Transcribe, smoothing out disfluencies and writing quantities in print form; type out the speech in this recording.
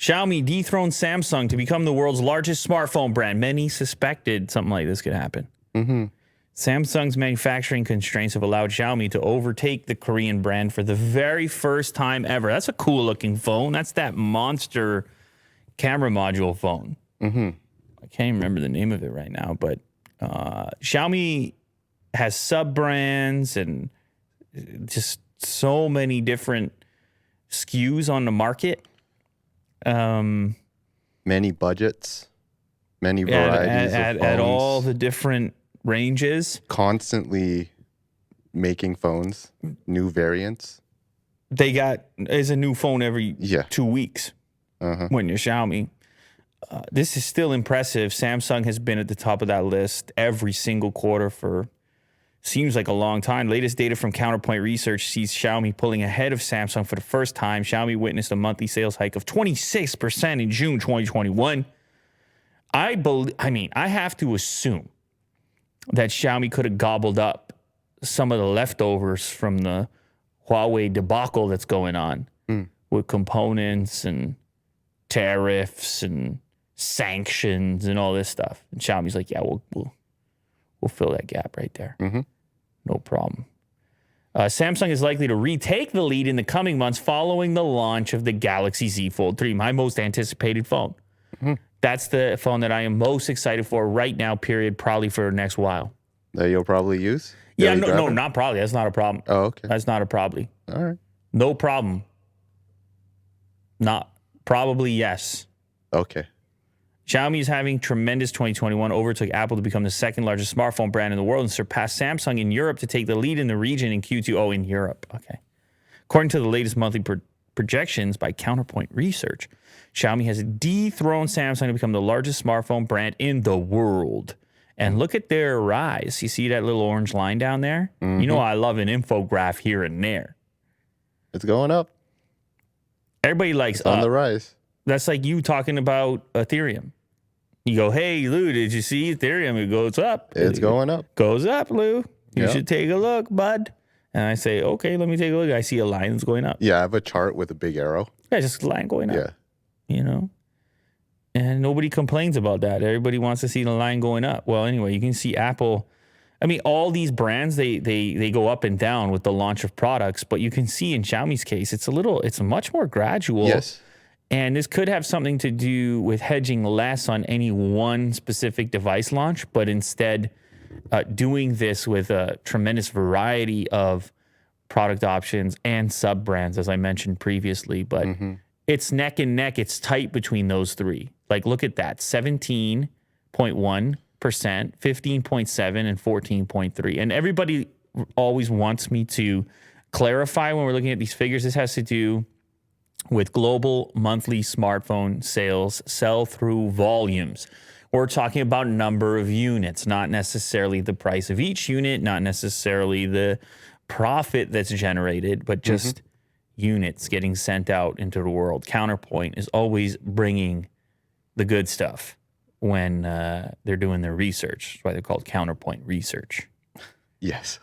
Xiaomi dethroned Samsung to become the world's largest smartphone brand. Many suspected something like this could happen. Mm-hmm. Samsung's manufacturing constraints have allowed Xiaomi to overtake the Korean brand for the very first time ever. That's a cool-looking phone. That's that monster camera module phone. Mm-hmm. I can't remember the name of it right now, but Xiaomi has sub-brands and just so many different SKUs on the market. Many budgets, many varieties of phones. At all the different ranges. Constantly making phones, new variants. There's a new phone every 2 weeks when you're Xiaomi. This is still impressive. Samsung has been at the top of that list every single quarter for seems like a long time. Latest data from Counterpoint Research sees Xiaomi pulling ahead of Samsung for the first time. Xiaomi witnessed a monthly sales hike of 26% in June 2021. I have to assume that Xiaomi could have gobbled up some of the leftovers from the Huawei debacle that's going on with components and tariffs and sanctions and all this stuff. And Xiaomi's like, yeah, we'll fill that gap right there. Mm-hmm. No problem. Samsung is likely to retake the lead in the coming months following the launch of the Galaxy Z Fold 3, my most anticipated phone. Mm-hmm. That's the phone that I am most excited for right now, period, probably for the next while. That you'll probably use? Yeah, no, not probably. That's not a problem. Oh, okay. That's not a probably. All right. No problem. Not probably, yes. Okay. Xiaomi is having tremendous 2021, overtook Apple to become the second largest smartphone brand in the world and surpassed Samsung in Europe to take the lead in the region in Q2. Oh, in Europe. Okay. According to the latest monthly projections by Counterpoint Research, Xiaomi has dethroned Samsung to become the largest smartphone brand in the world. And look at their rise. You see that little orange line down there? Mm-hmm. You know I love an infograph here and there. It's going up. Everybody likes it's on the rise. That's like you talking about Ethereum. You go, hey, Lou, did you see Ethereum? It goes up. It's going up. Goes up, Lou. You should take a look, bud. And I say, okay, let me take a look. I see a line that's going up. Yeah, I have a chart with a big arrow. Yeah, just a line going up. Yeah. You know? And nobody complains about that. Everybody wants to see the line going up. Well, anyway, you can see Apple. I mean, all these brands, they go up and down with the launch of products. But you can see in Xiaomi's case, it's much more gradual. Yes. And this could have something to do with hedging less on any one specific device launch, but instead doing this with a tremendous variety of product options and sub-brands, as I mentioned previously. But it's neck and neck. It's tight between those three. Like, look at that, 17.1%, 15.7%, and 14.3%. And everybody always wants me to clarify when we're looking at these figures. This has to do with global monthly smartphone sales sell-through volumes. We're talking about number of units, not necessarily the price of each unit, not necessarily the profit that's generated, but just units getting sent out into the world. Counterpoint is always bringing the good stuff when they're doing their research. That's why they're called Counterpoint Research. Yes.